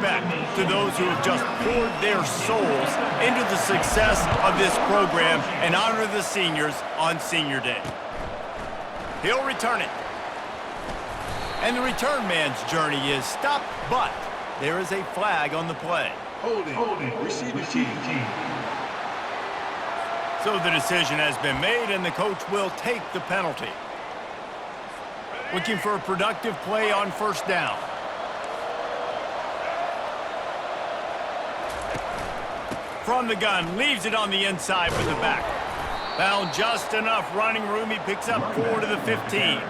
respect to those who have just poured their souls into the success of this program and honor the seniors on Senior Day. He'll return it. And the return man's journey is stopped, but there is a flag on the play. Holding, receiving team. So the decision has been made, and the coach will take the penalty. Looking for a productive play on first down. From the gun, leaves it on the inside with the back. Found just enough running room. He picks up 4 to the 15.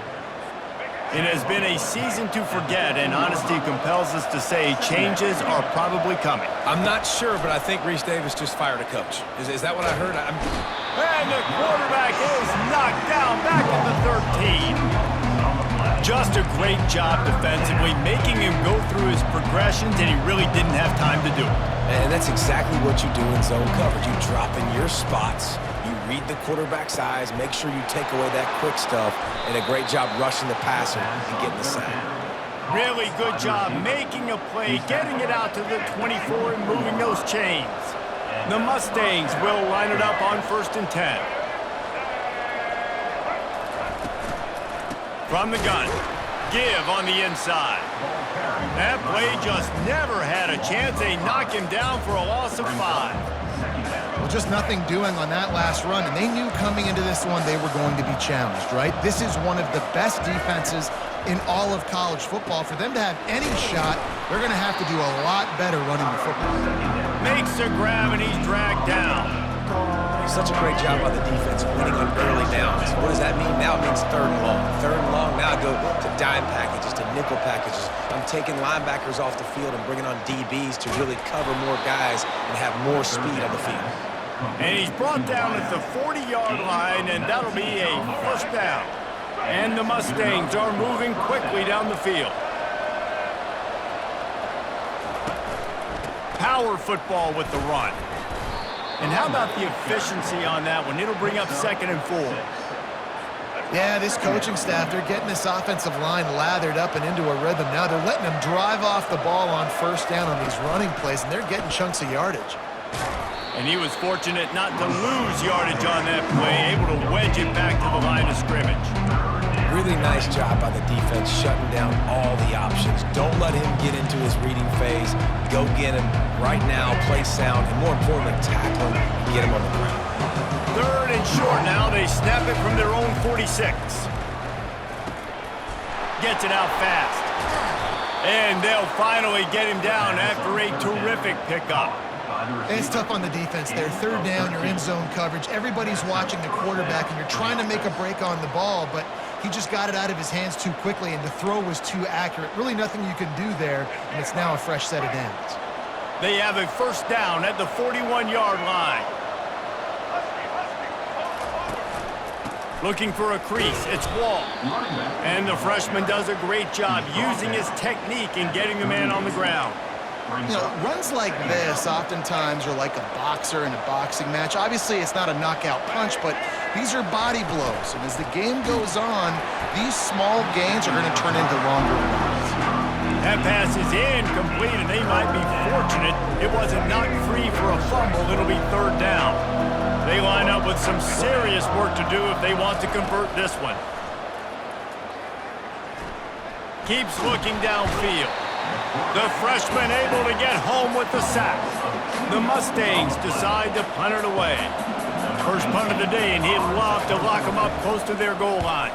It has been a season to forget, and honesty compels us to say changes are probably coming. I'm not sure, but I think Reese Davis just fired a coach. Is that what I heard? And the quarterback is knocked down back at the 13. Just a great job defensively, making him go through his progressions, and he really didn't have time to do it. And that's exactly what you do in zone coverage. You drop in your spots, you read the quarterback's eyes, make sure you take away that quick stuff, and a great job rushing the passer and getting the sack. Really good job making a play, getting it out to the 24 and moving those chains. The Mustangs will line it up on 1st and 10. From the gun, give on the inside. That play just never had a chance. They knock him down for a loss of 5. Well, just nothing doing on that last run, and they knew coming into this one they were going to be challenged, right? This is one of the best defenses in all of college football. For them to have any shot, they're going to have to do a lot better running the football. Makes a grab, and he's dragged down. Such a great job by the defense winning on early downs. What does that mean? Now it means 3rd and long. 3rd and long, now I go to dime packages, to nickel packages. I'm taking linebackers off the field and bringing on DBs to really cover more guys and have more speed on the field. And he's brought down at the 40-yard line, and that'll be a 1st down. And the Mustangs are moving quickly down the field. Power football with the run. And how about the efficiency on that one? It'll bring up 2nd and 4. Yeah, this coaching staff, they're getting this offensive line lathered up and into a rhythm now. They're letting them drive off the ball on 1st down on these running plays, and they're getting chunks of yardage. And he was fortunate not to lose yardage on that play, able to wedge it back to the line of scrimmage. Really nice job by the defense shutting down all the options. Don't let him get into his reading phase. Go get him right now, play sound, and more importantly, tackle him and get him on the ground. 3rd and short now. They snap it from their own 46. Gets it out fast. And they'll finally get him down after a terrific pickup. It's tough on the defense there. 3rd down, you're in zone coverage. Everybody's watching the quarterback, and you're trying to make a break on the ball, but he just got it out of his hands too quickly, and the throw was too accurate. Really nothing you can do there, and it's now a fresh set of downs. They have a 1st down at the 41-yard line. Looking for a crease, it's Wall. And the freshman does a great job using his technique and getting the man on the ground. You know, runs like this oftentimes are like a boxer in a boxing match. Obviously, it's not a knockout punch, but these are body blows. And as the game goes on, these small gains are going to turn into longer runs. That pass is incomplete, and they might be fortunate it wasn't knocked free for a fumble. It'll be 3rd down. They line up with some serious work to do if they want to convert this one. Keeps looking downfield. The freshman able to get home with the sack. The Mustangs decide to punt it away. First punt of the day, and he'd love to lock them up close to their goal line.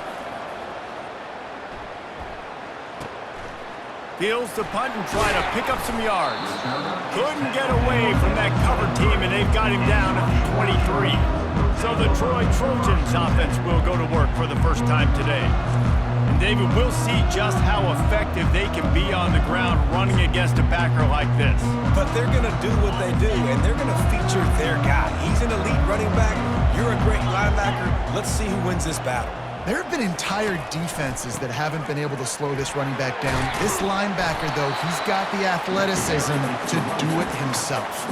Fields the punt and try to pick up some yards. Couldn't get away from that cover team, and they've got him down at the 23. So the Troy Trojans offense will go to work for the first time today. And David, we'll see just how effective they can be on the ground running against a backer like this. But they're going to do what they do, and they're going to feature their guy. He's an elite running back. You're a great linebacker. Let's see who wins this battle. There have been entire defenses that haven't been able to slow this running back down. This linebacker, though, he's got the athleticism to do it himself.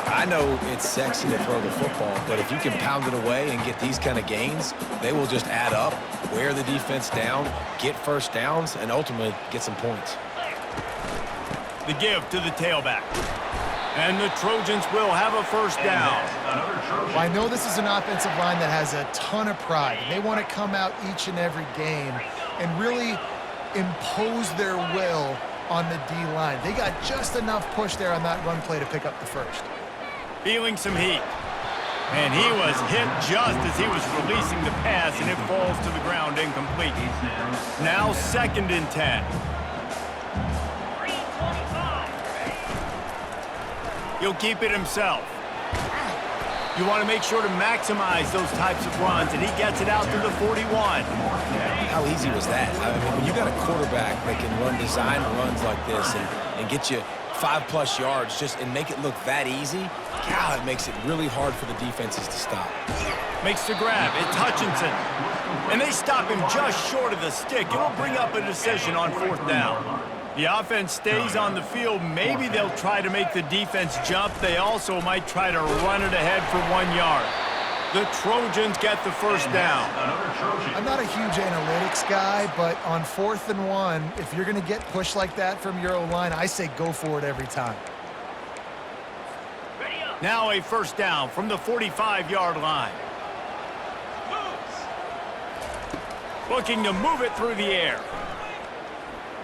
I know it's sexy to throw the football, but if you can pound it away and get these kind of gains, they will just add up, wear the defense down, get 1st downs, and ultimately get some points. The give to the tailback. And the Trojans will have a first down. Well, I know this is an offensive line that has a ton of pride. They want to come out each and every game and really impose their will on the D-line. They got just enough push there on that run play to pick up the first. Feeling some heat. And he was hit just as he was releasing the pass, and it falls to the ground incomplete. Now 2nd and 10. He'll keep it himself. You want to make sure to maximize those types of runs, and he gets it out to the 41. How easy was that? I mean, when you got a quarterback that can run design runs like this and get you 5+ yards and make it look that easy, God, it makes it really hard for the defenses to stop. Makes the grab. It's Hutchinson. And they stop him just short of the stick. It'll bring up a decision on 4th down. The offense stays on the field. Maybe they'll try to make the defense jump. They also might try to run it ahead for 1 yard. The Trojans get the first down. I'm not a huge analytics guy, but on 4th and 1, if you're going to get pushed like that from your O-line, I say go for it every time. Now a first down from the 45-yard line. Looking to move it through the air.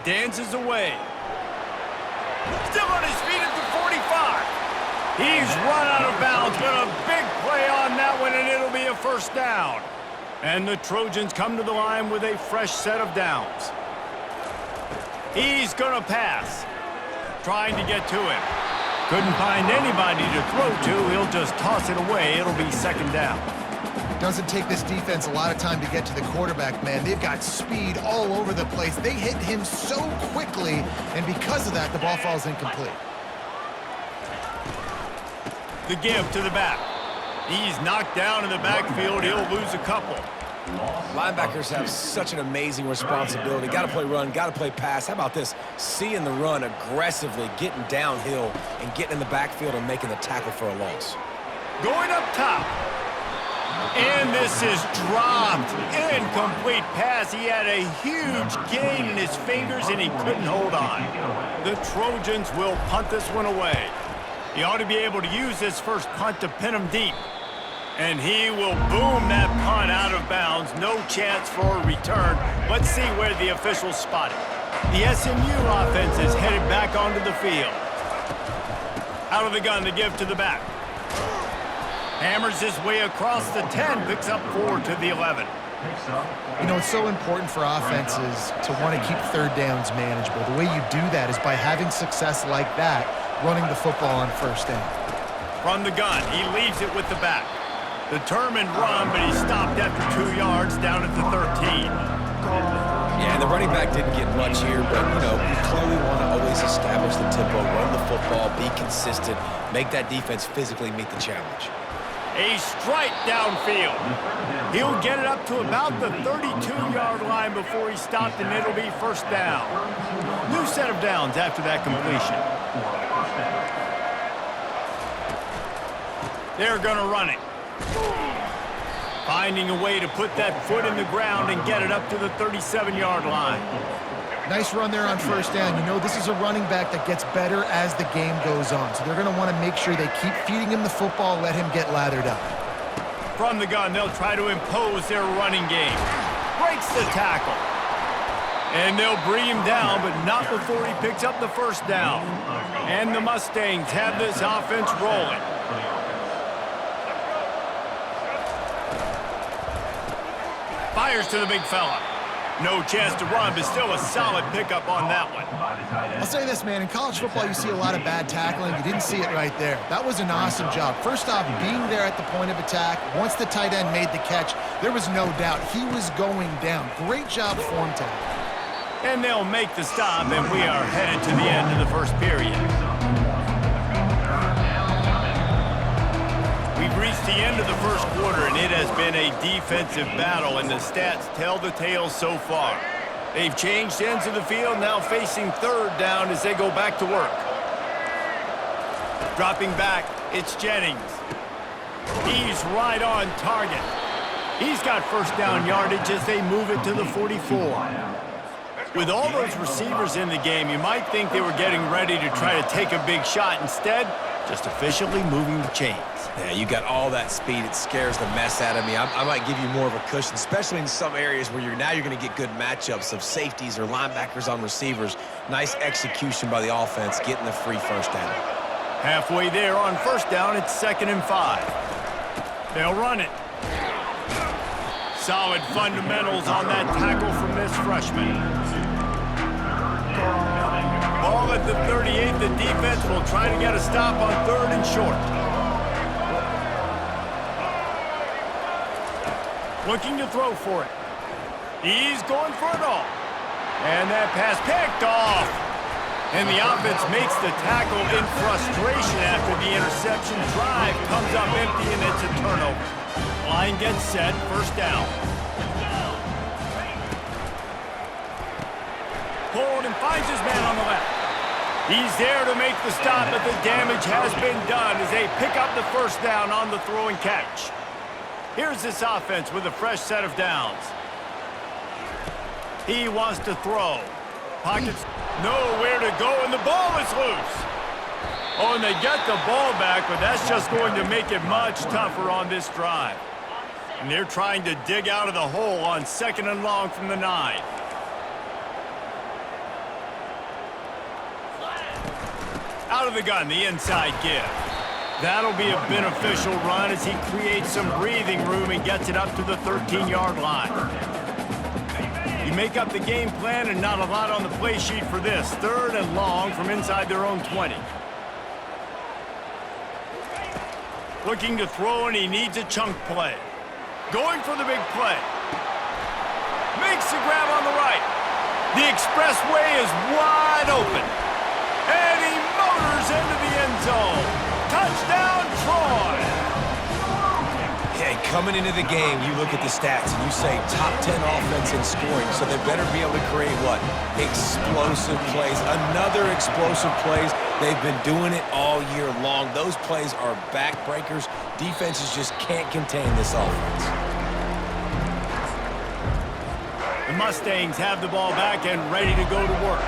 Dances away. Still on his feet at the 45. He's run out of bounds, but a big play on that one, and it'll be a first down. And the Trojans come to the line with a fresh set of downs. He's going to pass. Trying to get to him. Couldn't find anybody to throw to. He'll just toss it away. It'll be 2nd down. Doesn't take this defense a lot of time to get to the quarterback, man. They've got speed all over the place. They hit him so quickly, and because of that, the ball falls incomplete. The give to the back. He's knocked down in the backfield. He'll lose a couple. Linebackers have such an amazing responsibility. Got to play run, got to play pass. How about this? Seeing the run aggressively, getting downhill, and getting in the backfield and making the tackle for a loss. Going up top. And this is dropped. Incomplete pass. He had a huge gain in his fingers, and he couldn't hold on. The Trojans will punt this one away. He ought to be able to use this first punt to pin him deep. And he will boom that punt out of bounds. No chance for a return. Let's see where the officials spot it. The SMU offense is headed back onto the field. Out of the gun to give to the back. Hammers his way across the 10, picks up 4 to the 11. You know, it's so important for offenses to want to keep 3rd downs manageable. The way you do that is by having success like that, running the football on 1st down. From the gun, he leaves it with the back. Determined run, but he stopped after 2 yards down at the 13. Yeah, and the running back didn't get much here, but, you know, you clearly want to always establish the tempo, run the football, be consistent, make that defense physically meet the challenge. A strike downfield. He'll get it up to about the 32-yard line before he stopped, and it'll be first down. New set of downs after that completion. They're going to run it. Finding a way to put that foot in the ground and get it up to the 37-yard line. Nice run there on 1st down. You know, this is a running back that gets better as the game goes on. So they're going to want to make sure they keep feeding him the football, let him get lathered up. From the gun, they'll try to impose their running game. Breaks the tackle. And they'll bring him down, but not before he picks up the first down. And the Mustangs have this offense rolling. Fires to the big fella. No chance to run, but still a solid pickup on that one. I'll say this, man. In college football, you see a lot of bad tackling. You didn't see it right there. That was an awesome job. First off, being there at the point of attack. Once the tight end made the catch, there was no doubt he was going down. Great job form tackle. And they'll make the stop, and we are headed to the end of the first period. We've reached the end of the first quarter, and it has been a defensive battle, and the stats tell the tale so far. They've changed ends of the field, now facing 3rd down as they go back to work. Dropping back, it's Jennings. He's right on target. He's got first down yardage as they move it to the 44. With all those receivers in the game, you might think they were getting ready to try to take a big shot. Instead, just efficiently moving the chains. Yeah, you got all that speed. It scares the mess out of me. I might give you more of a cushion, especially in some areas where you're going to get good matchups of safeties or linebackers on receivers. Nice execution by the offense, getting the free first down. Halfway there on first down, it's 2nd and 5. They'll run it. Solid fundamentals on that tackle from this freshman. Ball at the 38. The defense will try to get a stop on 3rd and short. Looking to throw for it. He's going for it all. And that pass picked off. And the offense makes the tackle in frustration after the interception. Drive comes up empty, and it's a turnover. Line gets set, first down. Pulled and finds his man on the left. He's there to make the stop, but the damage has been done as they pick up the first down on the throw and catch. Here's this offense with a fresh set of downs. He wants to throw. Pockets nowhere to go, and the ball is loose. Oh, and they get the ball back, but that's just going to make it much tougher on this drive. And they're trying to dig out of the hole on 2nd and long from the 9. Out of the gun, the inside give. That'll be a beneficial run as he creates some breathing room and gets it up to the 13-yard line. You make up the game plan and not a lot on the play sheet for this. 3rd and long from inside their own 20. Looking to throw, and he needs a chunk play. Going for the big play. Makes the grab on the right. The expressway is wide open. And he motors into the end zone. Touchdown, Troy! Hey, coming into the game, you look at the stats and you say top 10 offense in scoring, so they better be able to create what? Explosive plays. Another explosive plays. They've been doing it all year long. Those plays are backbreakers. Defenses just can't contain this offense. The Mustangs have the ball back and ready to go to work.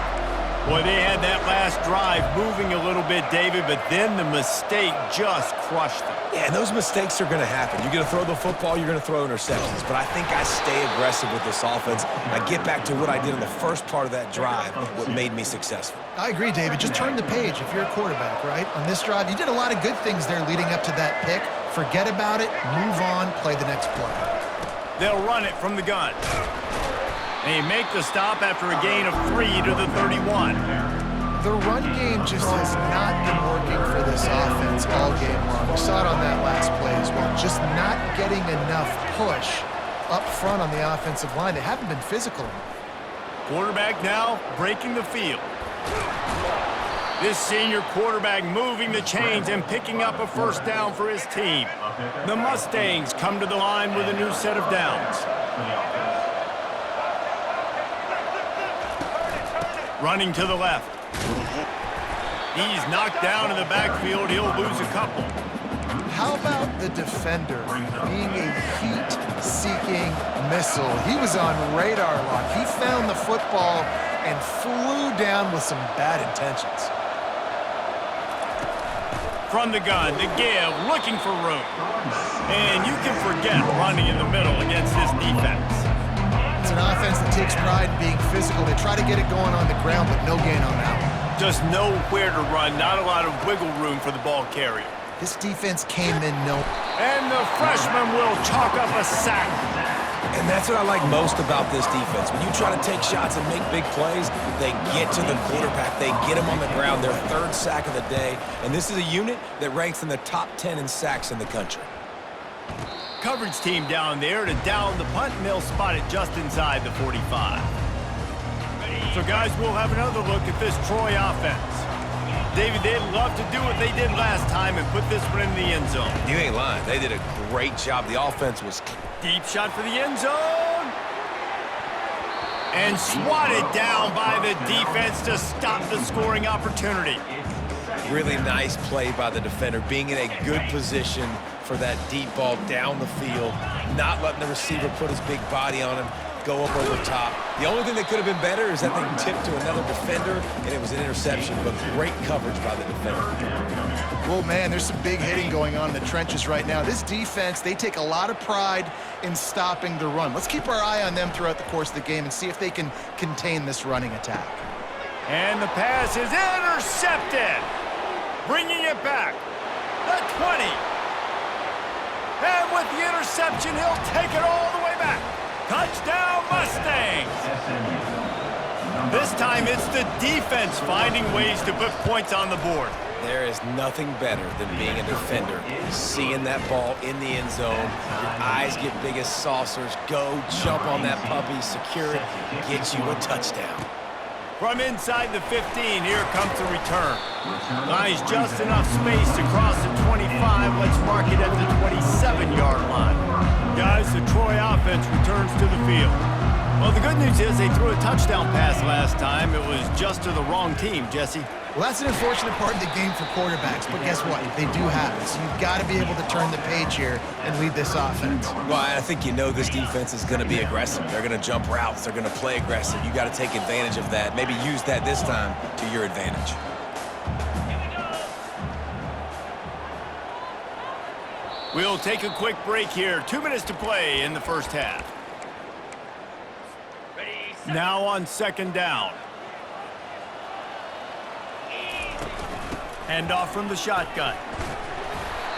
Boy, they had that last drive moving a little bit, David, but then the mistake just crushed them. Yeah, and those mistakes are going to happen. You're going to throw the football, you're going to throw interceptions. But I think I stay aggressive with this offense. I get back to what I did in the first part of that drive, what made me successful. I agree, David. Just turn the page if you're a quarterback, right? On this drive, you did a lot of good things there leading up to that pick. Forget about it, move on, play the next play. They'll run it from the gun. They make the stop after a gain of 3 to the 31. The run game just has not been working for this offense all game long. We saw it on that last play as well. Just not getting enough push up front on the offensive line. They haven't been physical enough. Quarterback now breaking the field. This senior quarterback moving the chains and picking up a first down for his team. The Mustangs come to the line with a new set of downs. Running to the left. He's knocked down in the backfield. He'll lose a couple. How about the defender being a heat-seeking missile? He was on radar lock. He found the football and flew down with some bad intentions. From the gun, the give, looking for room. And you can forget running in the middle against this defense. It's an offense that takes pride in being physical. They try to get it going on the ground, but no gain on that one. Just nowhere to run, not a lot of wiggle room for the ball carrier. This defense came in And the freshman will chalk up a sack. And that's what I like most about this defense. When you try to take shots and make big plays, they get to the quarterback. They get him on the ground, their 3rd sack of the day. And this is a unit that ranks in the top 10 in sacks in the country. Coverage team down there to down the punt, and they'll spot it just inside the 45. So, guys, we'll have another look at this Troy offense. David, they'd love to do what they did last time and put this one in the end zone. You ain't lying. They did a great job. The offense was... Deep shot for the end zone. And swatted down by the defense to stop the scoring opportunity. Really nice play by the defender, being in a good position for that deep ball down the field, not letting the receiver put his big body on him. go up over top. The only thing that could have been better is that they tipped to another defender, and it was an interception, but great coverage by the defender. Well, man, there's some big hitting going on in the trenches right now. This defense, they take a lot of pride in stopping the run. Let's keep our eye on them throughout the course of the game and see if they can contain this running attack. And the pass is intercepted. Bringing it back. The 20. And with the interception, he'll take it all the way back. Touchdown, Mustangs. This time, it's the defense finding ways to put points on the board. There is nothing better than being a defender, seeing that ball in the end zone. Your eyes get big as saucers. Go, jump on that puppy, secure it, get you a touchdown. From inside the 15, here comes the return. Buys just enough space to cross the 25. Let's mark it at the 27-yard line. Guys, the Troy offense returns to the field. Well, the good news is they threw a touchdown pass last time. It was just to the wrong team, Jesse. Well, that's an unfortunate part of the game for quarterbacks, but guess what? They do happen. So you've got to be able to turn the page here and lead this offense. Well, I think you know this defense is going to be aggressive. They're going to jump routes. They're going to play aggressive. You got to take advantage of that. Maybe use that this time to your advantage. We'll take a quick break here. 2 minutes to play in the first half. Now on second down. Handoff from the shotgun.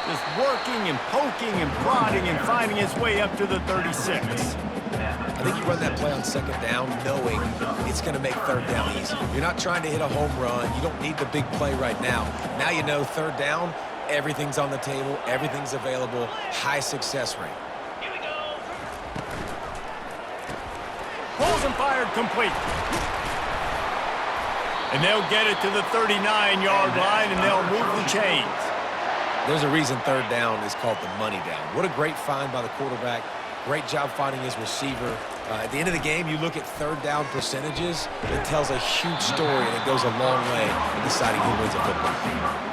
Just working and poking and prodding and finding his way up to the 36. I think you run that play on second down knowing it's going to make third down easy. You're not trying to hit a home run. You don't need the big play right now. Now you know third down, everything's on the table, everything's available, high success rate. Pulls and fired complete. And they'll get it to the 39-yard line, and they'll move the chains. There's a reason third down is called the money down. What a great find by the quarterback. Great job finding his receiver. At the end of the game, you look at third down percentages. It tells a huge story, and it goes a long way in deciding who wins a football game.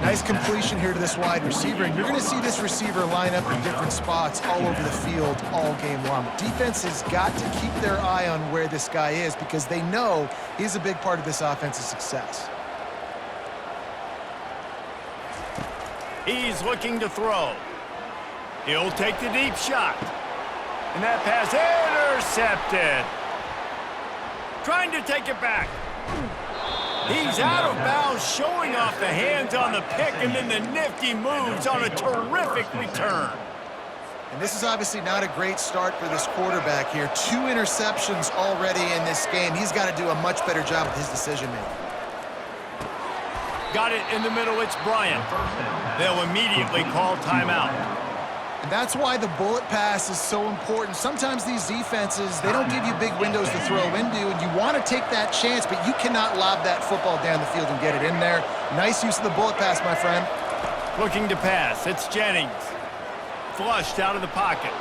Nice completion here to this wide receiver, and you're going to see this receiver line up in different spots all over the field all game long. Defense has got to keep their eye on where this guy is because they know he's a big part of this offense's success. He's looking to throw. He'll take the deep shot. And that pass intercepted. Trying to take it back. He's out of bounds, showing off the hands on the pick, and then the nifty moves on a terrific return. And this is obviously not a great start for this quarterback here. 2 interceptions already in this game. He's got to do a much better job with his decision-making. Got it in the middle, it's Bryant. They'll immediately call timeout. And that's why the bullet pass is so important. Sometimes these defenses, they don't give you big windows to throw into, and you want to take that chance, but you cannot lob that football down the field and get it in there. Nice use of the bullet pass, my friend. Looking to pass, it's Jennings. Flushed out of the pocket.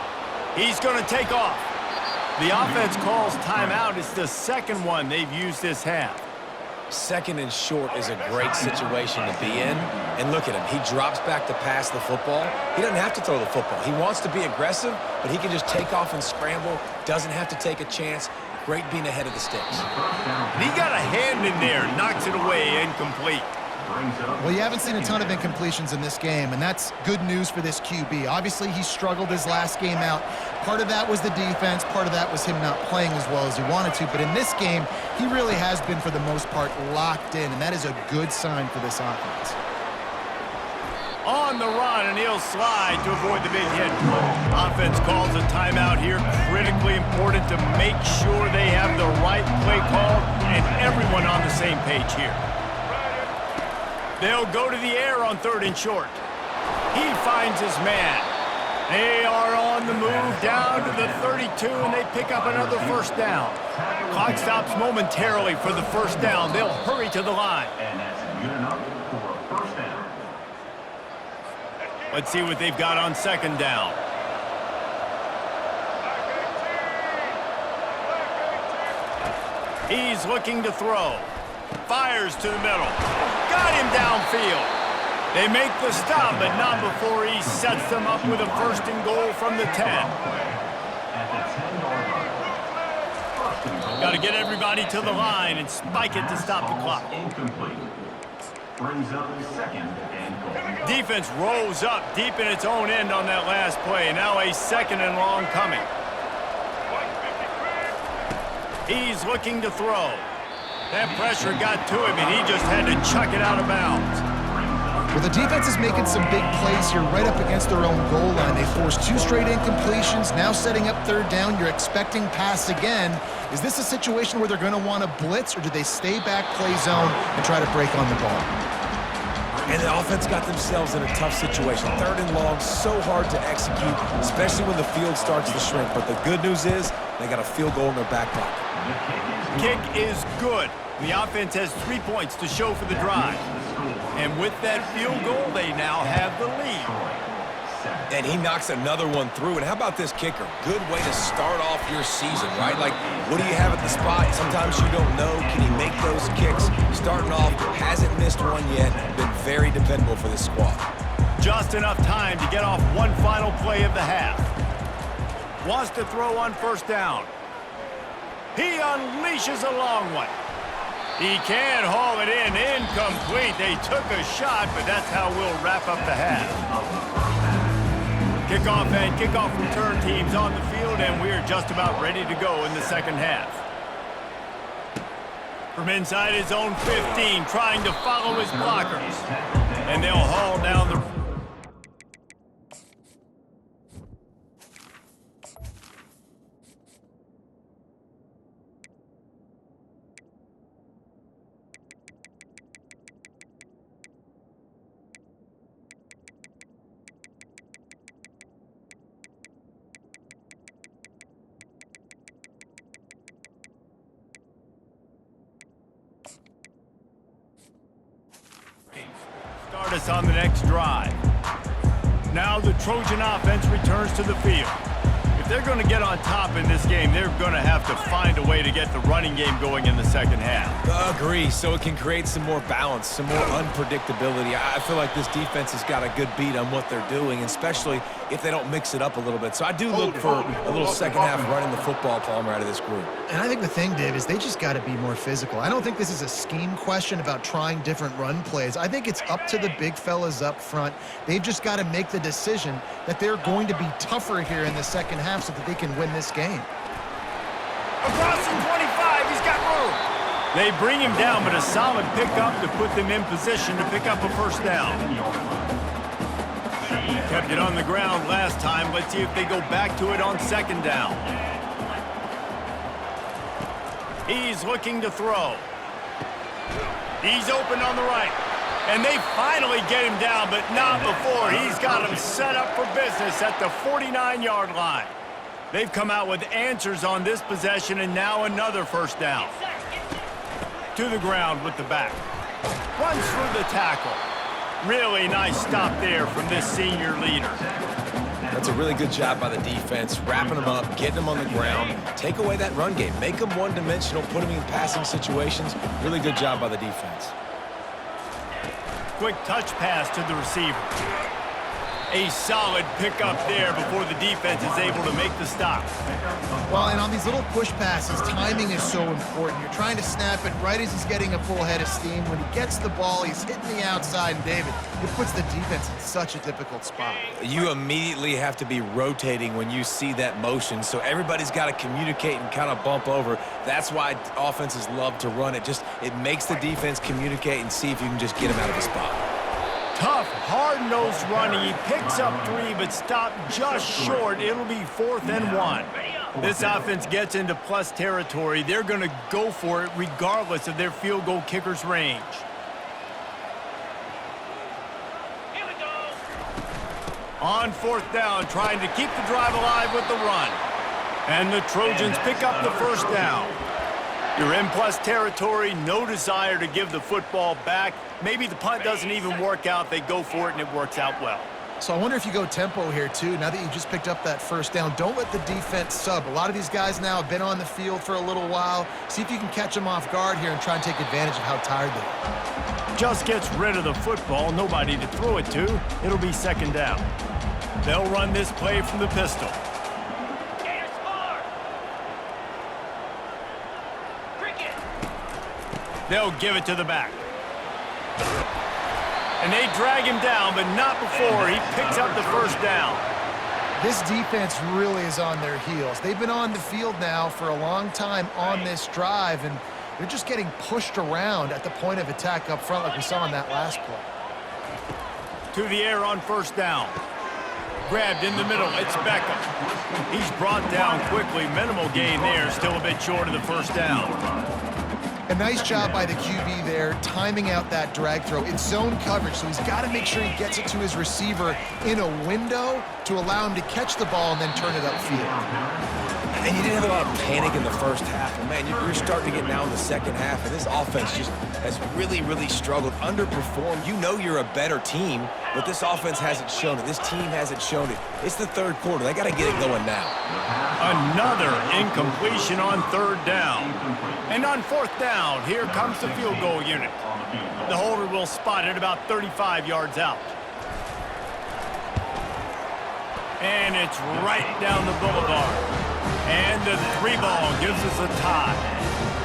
He's going to take off. The offense calls timeout. It's the second one they've used this half. Second and short is a great situation to be in. And look at him. He drops back to pass the football. He doesn't have to throw the football. He wants to be aggressive, but he can just take off and scramble. Doesn't have to take a chance. Great being ahead of the sticks. He got a hand in there. Knocks it away. Incomplete. Well, you haven't seen a ton of incompletions in this game, and that's good news for this QB. Obviously, he struggled his last game out. Part of that was the defense. Part of that was him not playing as well as he wanted to. But in this game, he really has been, for the most part, locked in, and that is a good sign for this offense. On the run, and he'll slide to avoid the big hit. Offense calls a timeout here. Critically important to make sure they have the right play call and everyone on the same page here. They'll go to the air on third and short. He finds his man. They are on the move down to the 32, and they pick up another first down. Clock stops momentarily for the first down. They'll hurry to the line. And that's good enough for a first down. Let's see what they've got on second down. He's looking to throw. Fires to the middle. Got him downfield. They make the stop, but not before he sets them up with a first and goal from the 10. At the 10-yard line. Got to get everybody to the line and spike it to stop the clock. Incomplete. Brings up second and goal. Defense rolls up deep in its own end on that last play. Now a second and long coming. He's looking to throw. That pressure got to him, and he just had to chuck it out of bounds. Well, the defense is making some big plays here right up against their own goal line. They forced 2 straight incompletions, now setting up third down. You're expecting pass again. Is this a situation where they're going to want to blitz, or do they stay back, play zone, and try to break on the ball? And the offense got themselves in a tough situation. Third and long, so hard to execute, especially when the field starts to shrink. But the good news is they got a field goal in their back pocket. Kick is good. The offense has 3 points to show for the drive. And with that field goal, they now have the lead. And he knocks another one through. And how about this kicker? Good way to start off your season, right? Like, what do you have at the spot? Sometimes you don't know. Can he make those kicks? Starting off, hasn't missed one yet. Been very dependable for this squad. Just enough time to get off one final play of the half. Wants to throw on first down. He unleashes a long one. He can haul it in. Incomplete. They took a shot, but that's how we'll wrap up the half. Kickoff and kickoff return teams on the field, and we're just about ready to go in the second half. From inside his own 15, trying to follow his blockers. And they'll haul down the... Start us on the next drive. Now the Trojan offense returns to the field. If they're going to get on top in this game, they're going to have to find a way to get the running game going in the second half. Agree, so it can create some more balance, some more unpredictability. I feel like this defense has got a good beat on what they're doing, especially if they don't mix it up a little bit. So I do look for a little second half running the football, Palmer, out of this group. And I think the thing, Dave, is they just got to be more physical. I don't think this is a scheme question about trying different run plays. I think it's up to the big fellas up front. They've just got to make the decision that they're going to be tougher here in the second half so that they can win this game. Across the 25, he's got room. They bring him down, but a solid pickup to put them in position to pick up a first down. Kept it on the ground last time. Let's see if they go back to it on second down. He's looking to throw. He's open on the right. And they finally get him down, but not before. He's got him set up for business at the 49-yard line. They've come out with answers on this possession, and now another first down. To the ground with the back. Runs through the tackle. Really nice stop there from this senior leader. That's a really good job by the defense, wrapping them up, getting them on the ground, take away that run game, make them one-dimensional, put them in passing situations. Really good job by the defense. Quick touch pass to the receiver. A solid pickup there before the defense is able to make the stop. Well, and on these little push passes, timing is so important. You're trying to snap it right as he's getting a full head of steam. When he gets the ball, he's hitting the outside, and David, it puts the defense in such a difficult spot. You immediately have to be rotating when you see that motion, so everybody's got to communicate and kind of bump over. That's why offenses love to run it. It makes the defense communicate and see if you can just get him out of the spot. Tough, hard-nosed running. He picks up 3, but stopped just short. It'll be 4th and 1. This offense gets into plus territory. They're going to go for it regardless of their field goal kicker's range. Here we go. On 4th down, trying to keep the drive alive with the run. And the Trojans pick up the first down. You're in plus territory, no desire to give the football back. Maybe the punt doesn't even work out. They go for it, and it works out well. So I wonder if you go tempo here, too, now that you just picked up that first down. Don't let the defense sub. A lot of these guys now have been on the field for a little while. See if you can catch them off guard here and try and take advantage of how tired they are. Just gets rid of the football, nobody to throw it to. It'll be second down. They'll run this play from the pistol. They'll give it to the back. And they drag him down, but not before he picks up the first down. This defense really is on their heels. They've been on the field now for a long time on this drive, and they're just getting pushed around at the point of attack up front like we saw in that last play. To the air on first down. Grabbed in the middle. It's Beckham. He's brought down quickly. Minimal gain there. Still a bit short of the first down. A nice job by the QB there, timing out that drag throw. It's zone coverage, so he's got to make sure he gets it to his receiver in a window to allow him to catch the ball and then turn it upfield. And you didn't have a lot of panic in the first half. And man, you're starting to get now in the second half, and this offense just has really, really struggled, underperformed. You know you're a better team, but this offense hasn't shown it. This team hasn't shown it. It's the third quarter. They got to get it going now. Another incompletion on third down. And on fourth down, here comes the field goal unit. The holder will spot it about 35 yards out. And it's right down the boulevard. And the 3-ball gives us a tie.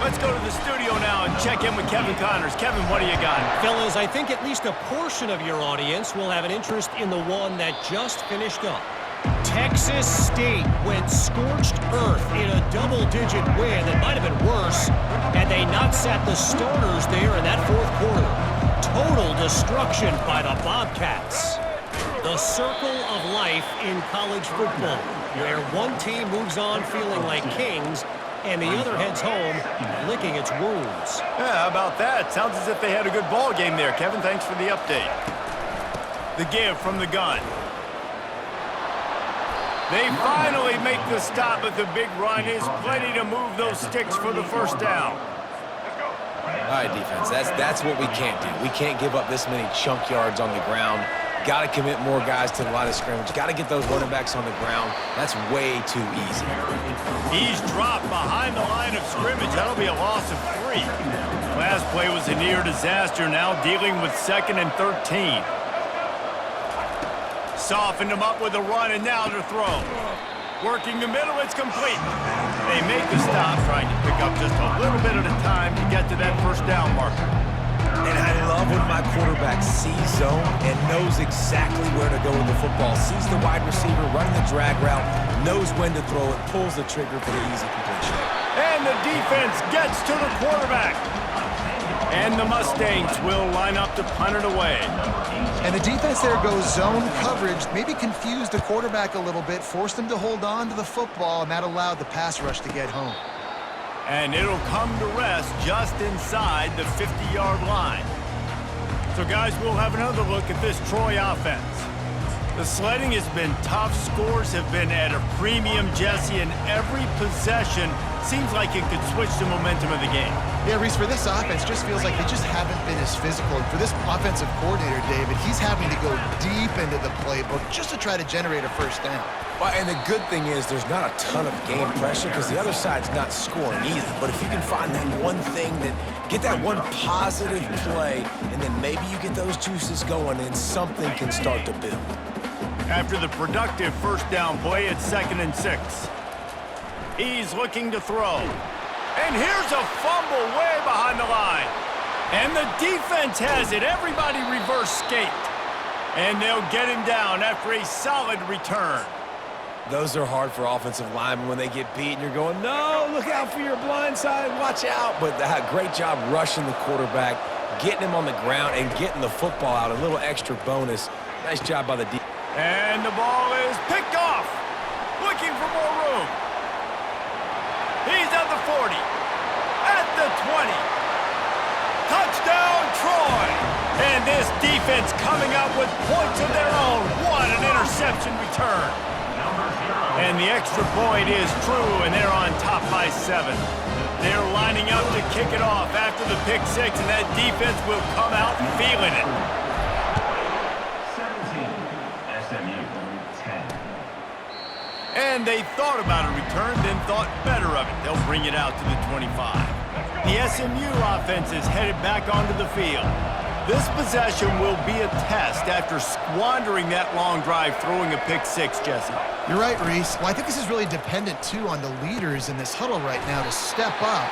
Let's go to the studio now and check in with Kevin Connors. Kevin, what do you got? Fellas, I think at least a portion of your audience will have an interest in the one that just finished up. Texas State went scorched earth in a double-digit win that might have been worse had they not sat the starters there in that fourth quarter. Total destruction by the Bobcats. The circle of life in college football, where one team moves on feeling like kings and the other heads home licking its wounds. Yeah, how about that? Sounds as if they had a good ball game there. Kevin, thanks for the update. The give from the gun. They finally make the stop, but the big run is plenty to move those sticks for the first down. All right, defense, that's what we can't do. We can't give up this many chunk yards on the ground. Got to commit more guys to the line of scrimmage. Got to get those running backs on the ground. That's way too easy. He's dropped behind the line of scrimmage. That'll be a loss of 3. Last play was a near disaster. Now dealing with 2nd and 13. Softened him up with a run, and now to throw. Working the middle, it's complete. They make the stop, trying to pick up just a little bit at a time to get to that first down marker. And I love when my quarterback sees zone and knows exactly where to go with the football. Sees the wide receiver running the drag route, knows when to throw it, pulls the trigger for the easy completion. And the defense gets to the quarterback. And the Mustangs will line up to punt it away. And the defense there goes zone coverage, maybe confused the quarterback a little bit, forced him to hold on to the football, and that allowed the pass rush to get home. And it'll come to rest just inside the 50-yard line. So, guys, we'll have another look at this Troy offense. The sledding has been tough. Scores have been at a premium, Jesse, and every possession seems like it could switch the momentum of the game. Yeah, Reese, for this offense, just feels like they just haven't been as physical. And for this offensive coordinator, David, he's having to go deep into the playbook just to try to generate a first down. Well, and the good thing is there's not a ton of game pressure because the other side's not scoring either. But if you can find that one thing, get that one positive play, and then maybe you get those juices going and something can start to build. After the productive first down play, it's 2nd and 6. He's looking to throw. And here's a fumble way behind the line. And the defense has it. Everybody reverse skate. And they'll get him down after a solid return. Those are hard for offensive linemen when they get beat and you're going, no, look out for your blind side, watch out. But great job rushing the quarterback, getting him on the ground, and getting the football out. A little extra bonus. Nice job by the defense. And the ball is picked off. Looking for more room. He's at the 40. At the 20. Touchdown, Troy. And this defense coming up with points of their own. What an interception return. And the extra point is true, and they're on top by 7. They're lining up to kick it off after the pick 6, and that defense will come out feeling it. 17, SMU 10. And they thought about a return, then thought better of it. They'll bring it out to the 25. The SMU offense is headed back onto the field. This possession will be a test after squandering that long drive, throwing a pick 6, Jesse. You're right, Reese. Well, I think this is really dependent, too, on the leaders in this huddle right now to step up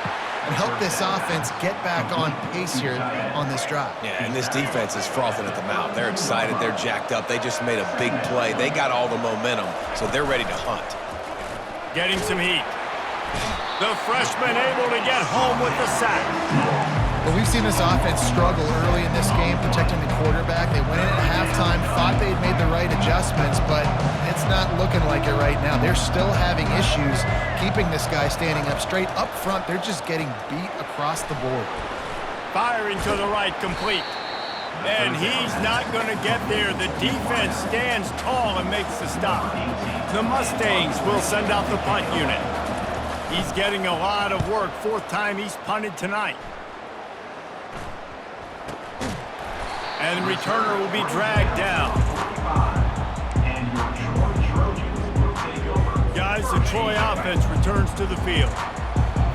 and help this offense get back on pace here on this drive. Yeah, and this defense is frothing at the mouth. They're excited. They're jacked up. They just made a big play. They got all the momentum, so they're ready to hunt. Getting some heat. The freshman able to get home with the sack. Well, we've seen this offense struggle early in this game protecting the quarterback. They went in at halftime, thought they'd made the right adjustments, but it's not looking like it right now. They're still having issues keeping this guy standing up straight. Up front, they're just getting beat across the board. Firing to the right, complete. And he's not going to get there. The defense stands tall and makes the stop. The Mustangs will send out the punt unit. He's getting a lot of work. Fourth time he's punted tonight. And the returner will be dragged down. And your Troy Trojans will take over. Guys, the Troy offense returns to the field.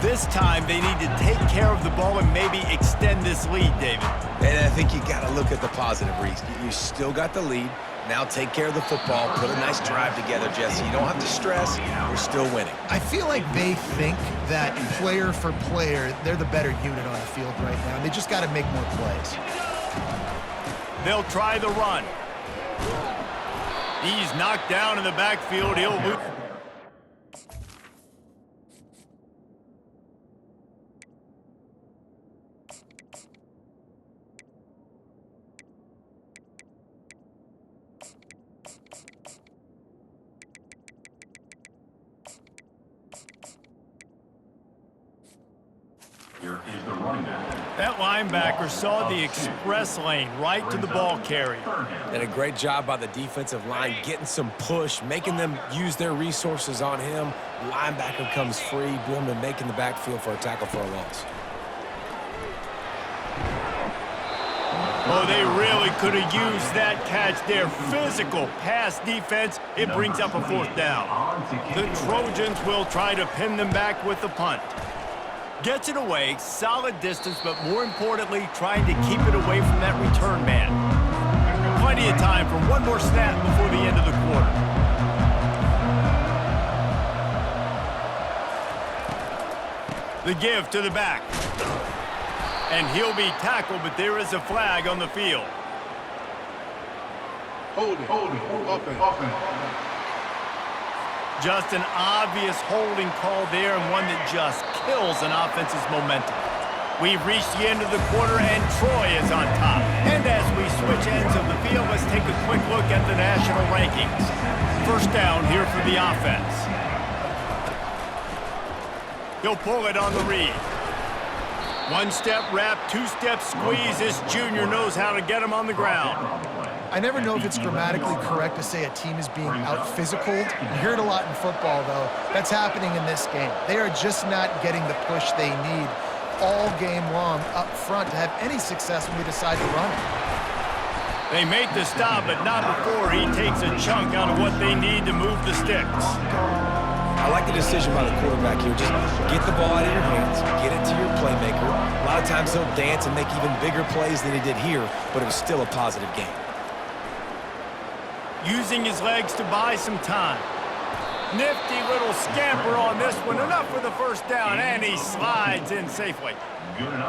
This time they need to take care of the ball and maybe extend this lead, David. And I think you got to look at the positive, Reese. You still got the lead. Now take care of the football. Put a nice drive together, Jesse. You don't have to stress. We're still winning. I feel like they think that player for player, they're the better unit on the field right now. They just got to make more plays. They'll try the run. He's knocked down in the backfield. He'll lose. Here is the running back. That linebacker saw the express lane right to the ball carrier. And a great job by the defensive line getting some push, making them use their resources on him. Linebacker comes free, boom, and making the backfield for a tackle for a loss. Oh, they really could have used that catch there. Physical pass defense. It brings up a fourth down. The Trojans will try to pin them back with the punt. Gets it away, solid distance, but more importantly, trying to keep it away from that return man. Plenty of time for one more snap before the end of the quarter. The give to the back. And he'll be tackled, but there is a flag on the field. Holding. Just an obvious holding call there, and one that just kills an offense's momentum. We've reached the end of the quarter, and Troy is on top. And as we switch ends of the field, let's take a quick look at the national rankings. First down here for the offense. He'll pull it on the read. One-step wrap, two-step squeeze. This junior knows how to get him on the ground. I never know if it's grammatically correct to say a team is being out-physicaled. You hear it a lot in football, though. That's happening in this game. They are just not getting the push they need all game long up front to have any success when we decide to run it. They make the stop, but not before he takes a chunk out of what they need to move the sticks. I like the decision by the quarterback here. Just get the ball out of your hands, get it to your playmaker. A lot of times he'll dance and make even bigger plays than he did here, but it was still a positive game. Using his legs to buy some time. Nifty little scamper on this one. Enough for the first down, and he slides in safely.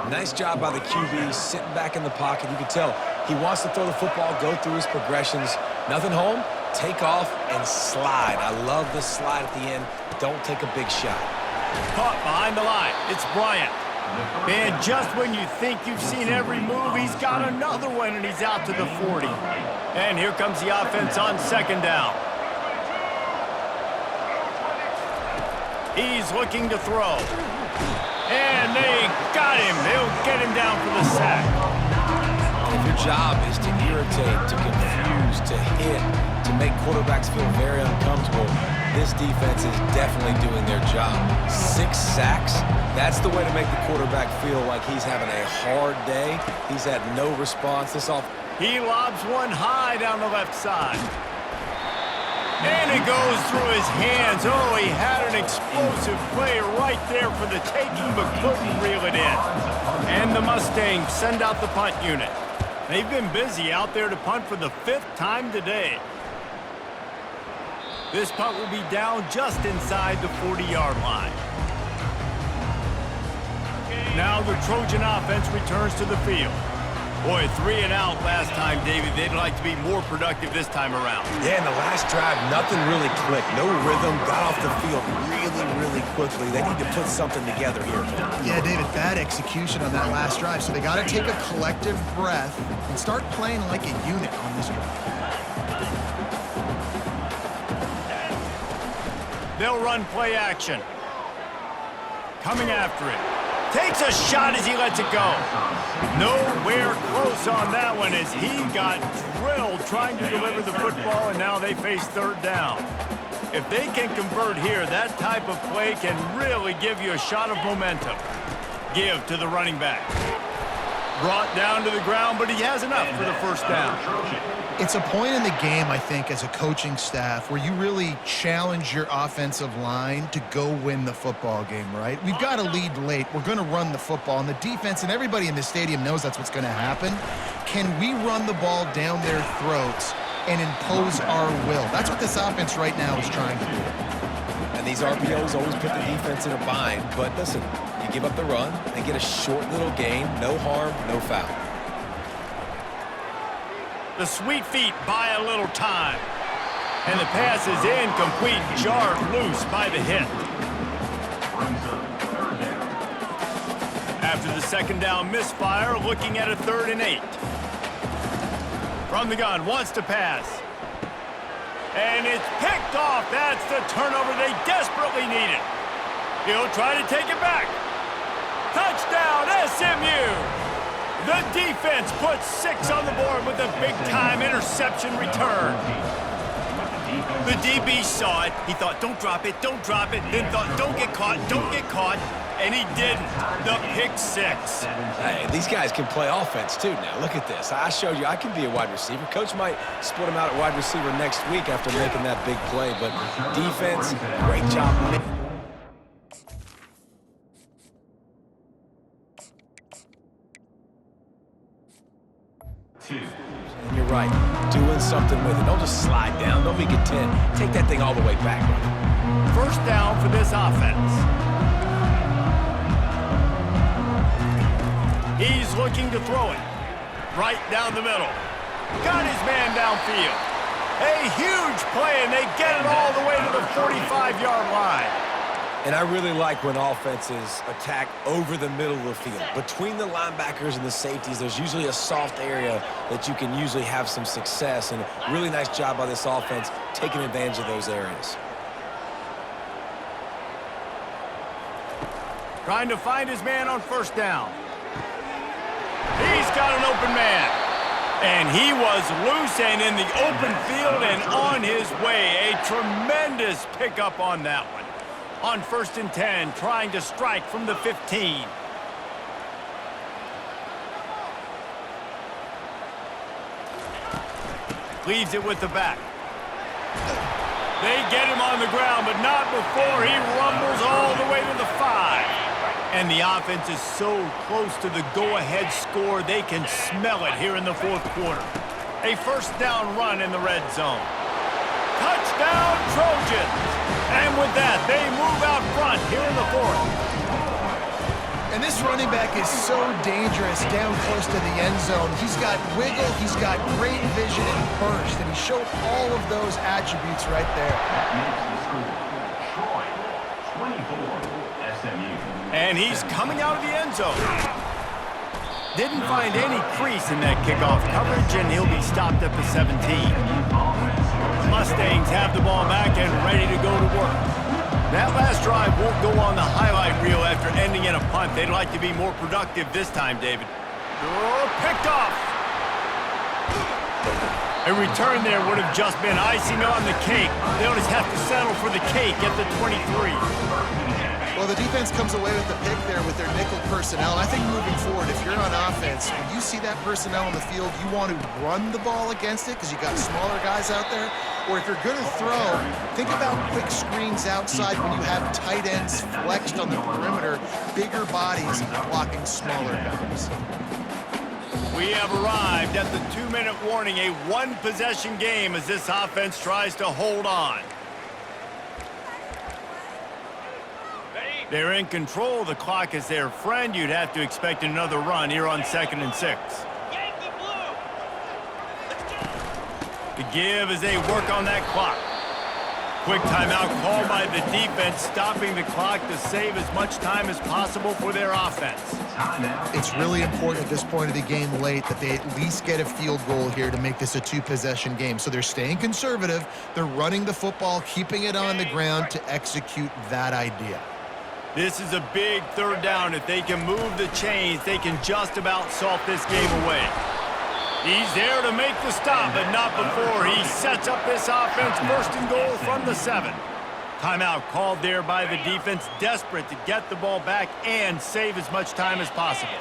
Nice job by the QB, sitting back in the pocket. You can tell he wants to throw the football, go through his progressions. Nothing home, take off, and slide. I love the slide at the end. Don't take a big shot. Caught behind the line. It's Bryant. Man, just when you think you've seen every move, he's got another one, and he's out to the 40. And here comes the offense on second down. He's looking to throw. And they got him. They'll get him down for the sack. If your job is to irritate, to confuse, to hit, to make quarterbacks feel very uncomfortable, this defense is definitely doing their job. 6 sacks, that's the way to make the quarterback feel like he's having a hard day. He's had no response. He lobs one high down the left side. And it goes through his hands. Oh, he had an explosive play right there for the taking, but couldn't reel it in. And the Mustangs send out the punt unit. They've been busy out there to punt for the 5th time today. This punt will be down just inside the 40-yard line. Now the Trojan offense returns to the field. Boy, 3 and out last time, David. They'd like to be more productive this time around. Yeah, in the last drive, nothing really clicked. No rhythm, got off the field really quickly. They need to put something together here. Yeah, David, bad execution on that last drive. So they got to take a collective breath and start playing like a unit on this drive. They'll run play action. Coming after it. Takes a shot as he lets it go. Nowhere close on that one as he got drilled trying to deliver the football, and now they face third down. If they can convert here, that type of play can really give you a shot of momentum. Give to the running back. Brought down to the ground, but he has enough for the first down. It's a point in the game, I think, as a coaching staff where you really challenge your offensive line to go win the football game, right? We've got to lead late. We're going to run the football, and the defense and everybody in the stadium knows that's what's going to happen. Can we run the ball down their throats and impose our will? That's what this offense right now is trying to do. And these RPOs always put the defense in a bind. But listen, you give up the run, they get a short little gain, no harm, no foul. The sweet feet buy a little time. And the pass is incomplete, jarred loose by the hit. After the second down misfire, looking at a 3rd and 8. From the gun, wants to pass. And it's picked off. That's the turnover they desperately needed. He'll try to take it back. Touchdown, SMU! The defense puts 6 on the board with a big-time interception return. The DB saw it. He thought, don't drop it, don't drop it. Then thought, don't get caught, and he didn't. The pick 6. Hey, these guys can play offense, too, now. Look at this. I showed you I can be a wide receiver. Coach might split him out at wide receiver next week after making that big play, but defense, great job. And you're right, doing something with it. Don't just slide down. Don't be content. Take that thing all the way back. First down for this offense. He's looking to throw it. Right down the middle. Got his man downfield. A huge play, and they get it all the way to the 45-yard line. And I really like when offenses attack over the middle of the field. Between the linebackers and the safeties, there's usually a soft area that you can usually have some success. And really nice job by this offense taking advantage of those areas. Trying to find his man on first down. He's got an open man. And he was loose and in the open field and on his way. A tremendous pickup on that one. On 1st and 10, trying to strike from the 15. Leaves it with the back. They get him on the ground, but not before he rumbles all the way to the 5. And the offense is so close to the go-ahead score, they can smell it here in the 4th quarter. A first down run in the red zone. Touchdown, Trojans! And with that, they move out front here in the 4th. And this running back is so dangerous down close to the end zone. He's got wiggle, he's got great vision and burst, and he showed all of those attributes right there. Troy, 24, SMU. And he's coming out of the end zone. Didn't find any crease in that kickoff coverage, and he'll be stopped at the 17. The Mustangs have the ball back and ready to go to work. That last drive won't go on the highlight reel after ending in a punt. They'd like to be more productive this time, David. Oh, picked off. A return there would have just been icing on the cake. They'll just have to settle for the cake at the 23. Well, the defense comes away with the pick there with their nickel personnel. I think moving forward, if you're on offense, when you see that personnel on the field, you want to run the ball against it because you got smaller guys out there. Or if you're going to throw, think about quick screens outside when you have tight ends flexed on the perimeter, bigger bodies blocking smaller guys. We have arrived at the 2-minute warning, a one-possession game as this offense tries to hold on. They're in control. The clock is their friend. You'd have to expect another run here on 2nd and 6. The give as they work on that clock. Quick timeout called by the defense, stopping the clock to save as much time as possible for their offense. It's really important at this point of the game late that they at least get a field goal here to make this a 2-possession game. So they're staying conservative. They're running the football, keeping it on the ground to execute that idea. This is a big 3rd down. If they can move the chains, they can just about salt this game away. He's there to make the stop, but not before he sets up this offense. 1st and goal from the 7. Timeout called there by the defense, desperate to get the ball back and save as much time as possible.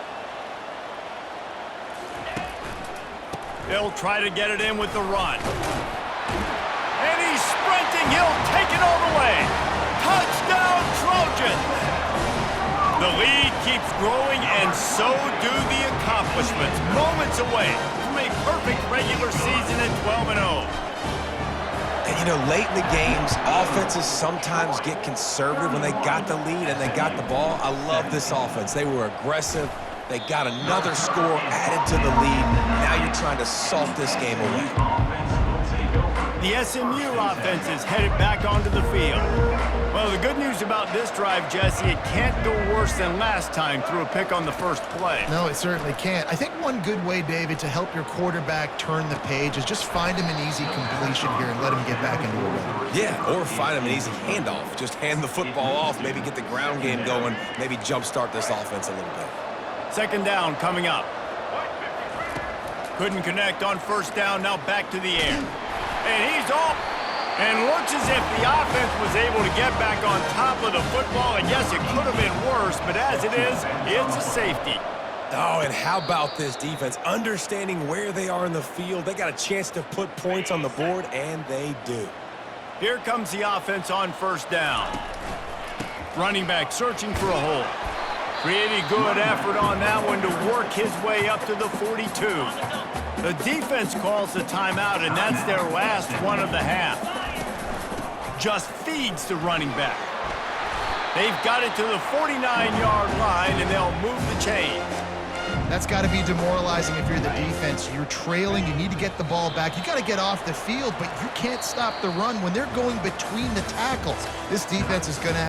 They'll try to get it in with the run. And he's sprinting. He'll take it all the way. Touchdown, Trojans! The lead keeps growing, and so do the accomplishments. Moments away from a perfect regular season at 12-0. And, you know, late in the games, offenses sometimes get conservative when they got the lead and they got the ball. I love this offense. They were aggressive. They got another score added to the lead. Now you're trying to salt this game away. The SMU offense is headed back onto the field. Well, the good news about this drive, Jesse, it can't go worse than last time through a pick on the first play. No, it certainly can't. I think one good way, David, to help your quarterback turn the page is just find him an easy completion here and let him get back into a rhythm. Yeah, or find him an easy handoff. Just hand the football off, maybe get the ground game going, maybe jumpstart this offense a little bit. 2nd down coming up. Couldn't connect on 1st down, now back to the air. And he's off. And looks as if the offense was able to get back on top of the football. And yes, it could have been worse, but as it is, it's a safety. Oh, and how about this defense? Understanding where they are in the field. They got a chance to put points on the board, and they do. Here comes the offense on 1st down. Running back searching for a hole. Pretty good effort on that one to work his way up to the 42. The defense calls the timeout, and that's their last one of the half. Just feeds the running back. They've got it to the 49-yard line, and they'll move the chains. That's got to be demoralizing if you're the defense. You're trailing. You need to get the ball back. You got to get off the field, but you can't stop the run when they're going between the tackles. This defense is going to